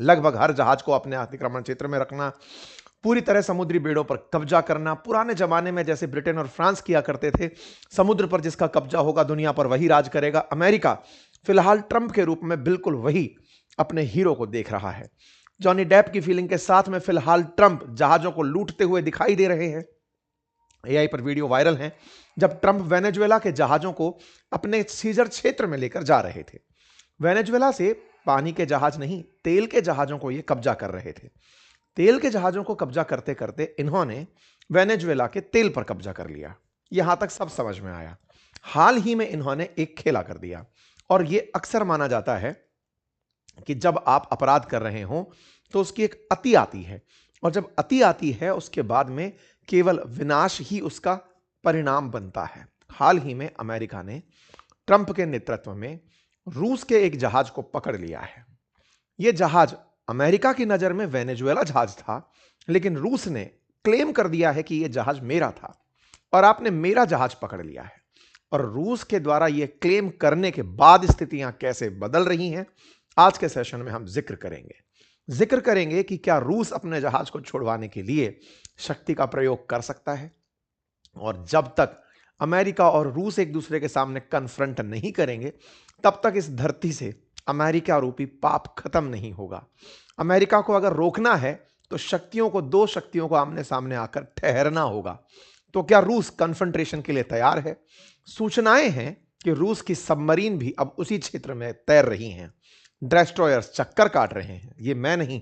लगभग हर जहाज को अपने अतिक्रमण क्षेत्र में रखना, पूरी तरह समुद्री बेड़ों पर कब्जा करना, पुराने जमाने में जैसे ब्रिटेन और फ्रांस किया करते थे, समुद्र पर जिसका कब्जा होगा दुनिया पर वही राज करेगा। अमेरिका फिलहाल ट्रंप के रूप में बिल्कुल वही अपने हीरो को देख रहा है। जॉनी डेप की फीलिंग के साथ में फिलहाल ट्रंप जहाजों को लूटते हुए दिखाई दे रहे हैं। एआई पर वीडियो वायरल है जब ट्रंप वेनेजुएला के जहाजों को अपने सीजर क्षेत्र में लेकर जा रहे थे। वेनेजुएला से पानी के जहाज नहीं, तेल के जहाजों को ये कब्जा कर रहे थे। तेल के जहाजों को कब्जा करते करते इन्होंने वेनेजुएला के तेल पर कब्जा कर लिया। यहां तक सब समझ में आया। हाल ही में इन्होंने एक खेला कर दिया, और यह अक्सर माना जाता है कि जब आप अपराध कर रहे हो तो उसकी एक अति आती है, और जब अति आती है उसके बाद में केवल विनाश ही उसका परिणाम बनता है। हाल ही में अमेरिका ने ट्रंप के नेतृत्व में रूस के एक जहाज को पकड़ लिया है। यह जहाज अमेरिका की नजर में वेनेजुएला जहाज था, लेकिन रूस ने क्लेम कर दिया है कि यह जहाज मेरा था और आपने मेरा जहाज पकड़ लिया है। और रूस के द्वारा यह क्लेम करने के बाद स्थितियां कैसे बदल रही हैं, आज के सेशन में हम जिक्र करेंगे कि क्या रूस अपने जहाज को छुड़वाने के लिए शक्ति का प्रयोग कर सकता है, और जब तक अमेरिका और रूस एक दूसरे के सामने कन्फ्रंट नहीं करेंगे तब तक इस धरती से अमेरिका रूपी पाप खत्म नहीं होगा। अमेरिका को अगर रोकना है तो दो शक्तियों को आमने सामने आकर ठहरना होगा। तो क्या रूस कन्फ्रंटेशन के लिए तैयार है? सूचनाएं हैं कि रूस की सबमरीन भी अब उसी क्षेत्र में तैर रही हैं, डिस्ट्रॉयर्स चक्कर काट रहे हैं। ये मैं नहीं,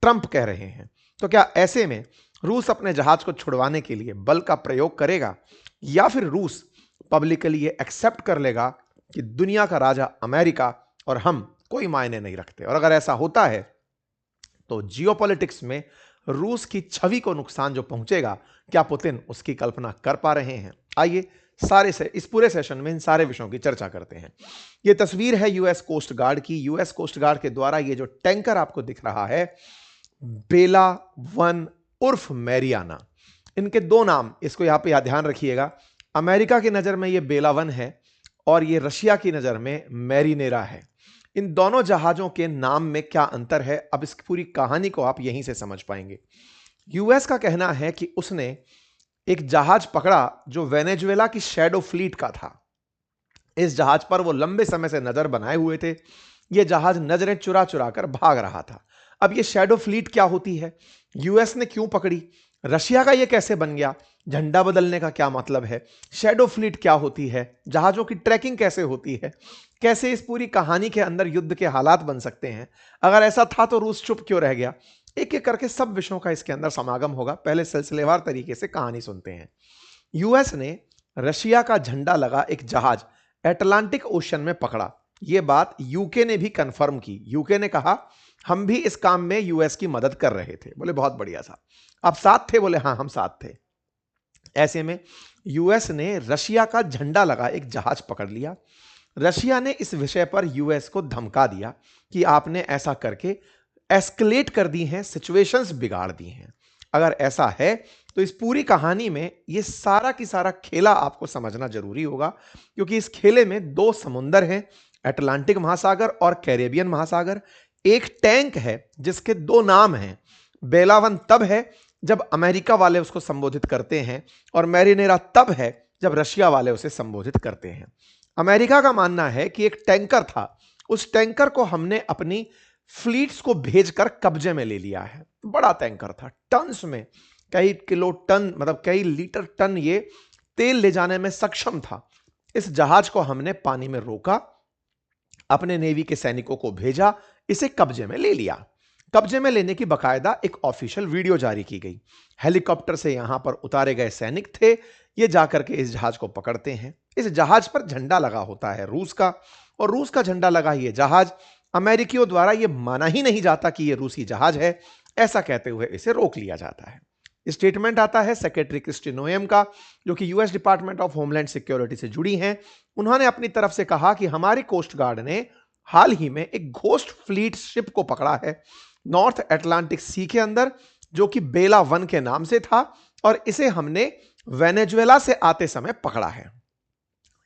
ट्रंप कह रहे हैं। तो क्या ऐसे में रूस अपने जहाज को छुड़वाने के लिए बल का प्रयोग करेगा, या फिर रूस पब्लिकली ये एक्सेप्ट कर लेगा कि दुनिया का राजा अमेरिका और हम कोई मायने नहीं रखते? और अगर ऐसा होता है तो जियोपॉलिटिक्स में रूस की छवि को नुकसान जो पहुंचेगा, क्या पुतिन उसकी कल्पना कर पा रहे हैं? आइए इस पूरे सेशन में इन सारे विषयों की चर्चा करते हैं। यह तस्वीर है यूएस कोस्ट गार्ड की। यूएस कोस्ट गार्ड के द्वारा यह जो टैंकर आपको दिख रहा है, बेला वन उर्फ मैरियाना, इनके दो नाम, इसको यहां पे ध्यान रखिएगा। अमेरिका की नजर में यह बेला वन है और यह रशिया की नजर में मैरिनेरा है। इन दोनों जहाजों के नाम में क्या अंतर है, अब इस पूरी कहानी को आप यहीं से समझ पाएंगे। यूएस का कहना है कि उसने एक जहाज पकड़ा जो वेनेजुएला की शैडो फ्लीट का था। इस जहाज पर वो लंबे समय से नजर बनाए हुए थे। यह जहाज नजरें चुरा चुरा कर भाग रहा था। अब यह शैडो फ्लीट क्या होती है, यूएस ने क्यों पकड़ी, रशिया का यह कैसे बन गया, झंडा बदलने का क्या मतलब है, शैडो फ्लीट क्या होती है, जहाजों की ट्रैकिंग कैसे होती है, कैसे इस पूरी कहानी के अंदर युद्ध के हालात बन सकते हैं, अगर ऐसा था तो रूस चुप क्यों रह गया, एक एक करके सब विषयों का इसके अंदर समागम होगा। पहले सिलसिलेवार तरीके से कहानी सुनते हैं। यूएस ने रशिया का झंडा लगा एक जहाज अटलांटिक ओशन में पकड़ा। यह बात यूके ने भी कंफर्म की। यूके ने कहा हम भी इस काम में यूएस की मदद कर रहे थे। बोले बहुत बढ़िया साहब, आप साथ थे? बोले हाँ हम साथ थे। ऐसे में यूएस ने रशिया का झंडा लगा एक जहाज पकड़ लिया। रशिया ने इस विषय पर यूएस को धमका दिया कि आपने ऐसा करके एस्केलेट कर दी हैं, सिचुएशंस बिगाड़ दी हैं। अगर ऐसा है तो इस पूरी कहानी में ये सारा की सारा खेला आपको समझना जरूरी होगा, क्योंकि इस खेले में दो समुंदर हैं, अटलांटिक महासागर और कैरेबियन महासागर। एक टैंक है जिसके दो नाम हैं। बेला वन तब है जब अमेरिका वाले उसको संबोधित करते हैं, और मैरिनेरा तब है जब रशिया वाले उसे संबोधित करते हैं। अमेरिका का मानना है कि एक टैंकर था, उस टैंकर को हमने अपनी फ्लीट्स को भेजकर कब्जे में ले लिया है। बड़ा टैंकर था, टन्स में, कई किलो टन, मतलब कई लीटर टन ये तेल ले जाने में सक्षम था। इस जहाज को हमने पानी में रोका, अपने नेवी के सैनिकों को भेजा, इसे कब्जे में ले लिया। कब्जे में लेने की बकायदा एक ऑफिशियल वीडियो जारी की गई। हेलीकॉप्टर से यहां पर उतारे गए सैनिक थे, ये जाकर के इस जहाज को पकड़ते हैं। इस जहाज पर झंडा लगा होता है रूस का, और रूस का झंडा लगा ये जहाज अमेरिकियों द्वारा यह माना ही नहीं जाता कि यह रूसी जहाज है। ऐसा कहते हुए इसे रोक लिया जाता है। स्टेटमेंट आता है सेक्रेटरी क्रिस्टी नोएम का, जो कि US department of homeland security से जुड़ी हैं। उन्होंने अपनी तरफ से कहा कि हमारी कोस्ट गार्ड ने हाल ही में एक घोस्ट फ्लीट शिप को पकड़ा है नॉर्थ अटलांटिक सी के अंदर, जो कि बेला वन के नाम से था, और इसे हमने वेनेजुएला से आते समय पकड़ा है।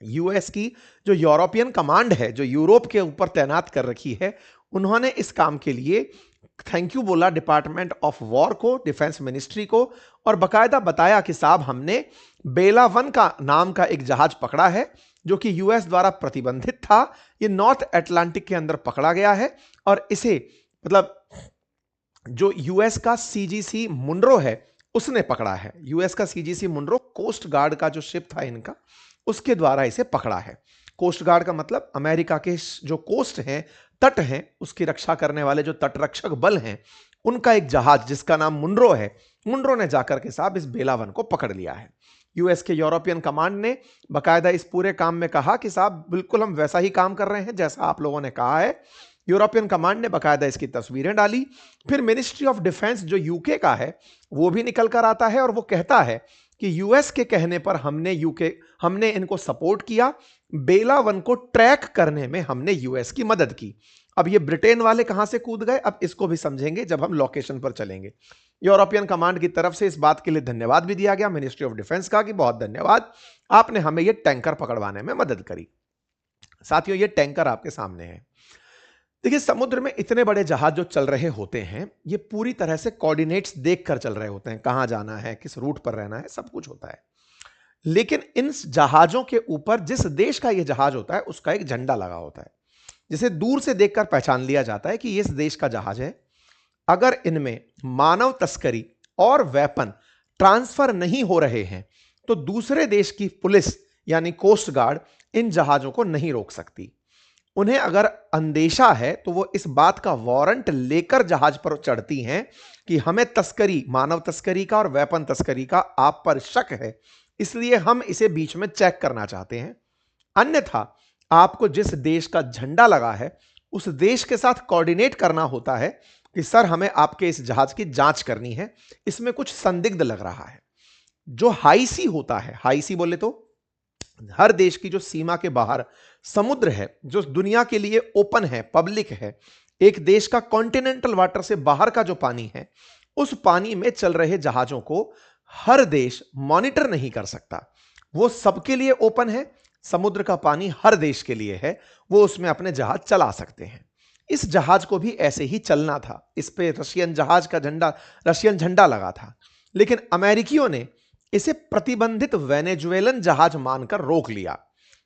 यूएस की जो यूरोपियन कमांड है, जो यूरोप के ऊपर तैनात कर रखी है, उन्होंने इस काम के लिए थैंक यू बोला डिपार्टमेंट ऑफ वॉर को, डिफेंस मिनिस्ट्री को, और बकायदा बताया कि साहब हमने बेला वन का नाम का एक जहाज पकड़ा है जो कि यूएस द्वारा प्रतिबंधित था। ये नॉर्थ अटलांटिक के अंदर पकड़ा गया है और इसे मतलब जो यूएस का सीजीसी मुनरो है उसने पकड़ा है। यूएस का सीजीसी मुनरो कोस्ट गार्ड का जो शिप था इनका, उसके द्वारा इसे पकड़ा है। कोस्ट गार्ड का मतलब अमेरिका के जो कोस्ट हैं, तट हैं, उसकी रक्षा करने वाले जो तटरक्षक बल हैं, उनका एक जहाज जिसका नाम मुनरो है, मुनरो ने जाकर के साहब इस बेलावन को पकड़ लिया है। यूएस के यूरोपियन कमांड ने बकायदा इस पूरे काम में कहा कि साहब बिल्कुल हम वैसा ही काम कर रहे हैं जैसा आप लोगों ने कहा है। यूरोपियन कमांड ने बकायदा इसकी तस्वीरें डाली। फिर मिनिस्ट्री ऑफ डिफेंस जो यूके का है वो भी निकल कर आता है और वो कहता है कि यूएस के कहने पर हमने इनको सपोर्ट किया, बेला वन को ट्रैक करने में हमने यूएस की मदद की। अब ये ब्रिटेन वाले कहां से कूद गए, अब इसको भी समझेंगे जब हम लोकेशन पर चलेंगे। यूरोपियन कमांड की तरफ से इस बात के लिए धन्यवाद भी दिया गया मिनिस्ट्री ऑफ डिफेंस का कि बहुत धन्यवाद, आपने हमें ये टैंकर पकड़वाने में मदद करी। साथियों, ये टैंकर आपके सामने है। देखिए, समुद्र में इतने बड़े जहाज जो चल रहे होते हैं, ये पूरी तरह से कोऑर्डिनेट्स देखकर चल रहे होते हैं, कहां जाना है, किस रूट पर रहना है, सब कुछ होता है। लेकिन इन जहाजों के ऊपर जिस देश का यह जहाज होता है उसका एक झंडा लगा होता है, जिसे दूर से देखकर पहचान लिया जाता है कि ये इस देश का जहाज है। अगर इनमें मानव तस्करी और वेपन ट्रांसफर नहीं हो रहे हैं तो दूसरे देश की पुलिस यानी कोस्ट गार्ड इन जहाजों को नहीं रोक सकती। उन्हें अगर अंदेशा है तो वो इस बात का वारंट लेकर जहाज पर चढ़ती हैं कि हमें तस्करी, मानव तस्करी का और वेपन तस्करी का आप पर शक है, इसलिए हम इसे बीच में चेक करना चाहते हैं। अन्यथा आपको जिस देश का झंडा लगा है उस देश के साथ कोऑर्डिनेट करना होता है कि सर हमें आपके इस जहाज की जांच करनी है, इसमें कुछ संदिग्ध लग रहा है। जो हाई सी होता है, हाई सी बोले तो हर देश की जो सीमा के बाहर समुद्र है, जो दुनिया के लिए ओपन है, पब्लिक है, एक देश का कॉन्टिनेंटल वाटर से बाहर का जो पानी है, उस पानी में चल रहे जहाजों को हर देश मॉनिटर नहीं कर सकता। वो सबके लिए ओपन है, समुद्र का पानी हर देश के लिए है, वो उसमें अपने जहाज चला सकते हैं। इस जहाज को भी ऐसे ही चलना था, इस पे रशियन झंडा लगा था, लेकिन अमेरिकियों ने इसे प्रतिबंधित वेनेजुएलन जहाज मानकर रोक लिया,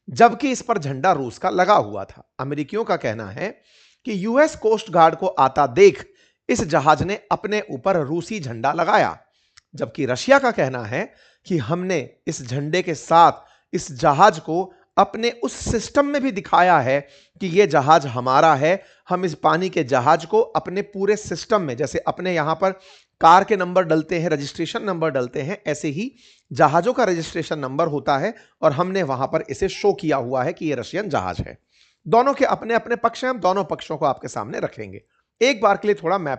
जबकि इस पर झंडा रूस का लगा हुआ था। अमेरिकियों का कहना है कि यूएस कोस्ट गार्ड को आता देख इस जहाज ने अपने ऊपर रूसी झंडा लगाया, जबकि रशिया का कहना है कि हमने इस झंडे के साथ इस जहाज को अपने उस सिस्टम में भी दिखाया है कि यह जहाज हमारा है। हम इस पानी के जहाज को अपने पूरे सिस्टम में, जैसे अपने यहां पर कार के नंबर डलते हैं, रजिस्ट्रेशन नंबर डलते हैं, ऐसे ही जहाजों का रजिस्ट्रेशन नंबर होता है और हमने वहां पर इसे शो किया हुआ है कि यह रशियन जहाज है। दोनों के अपने अपने पक्ष हैं, हम दोनों पक्षों को आपके सामने रखेंगे। एक बार के लिए थोड़ा मैप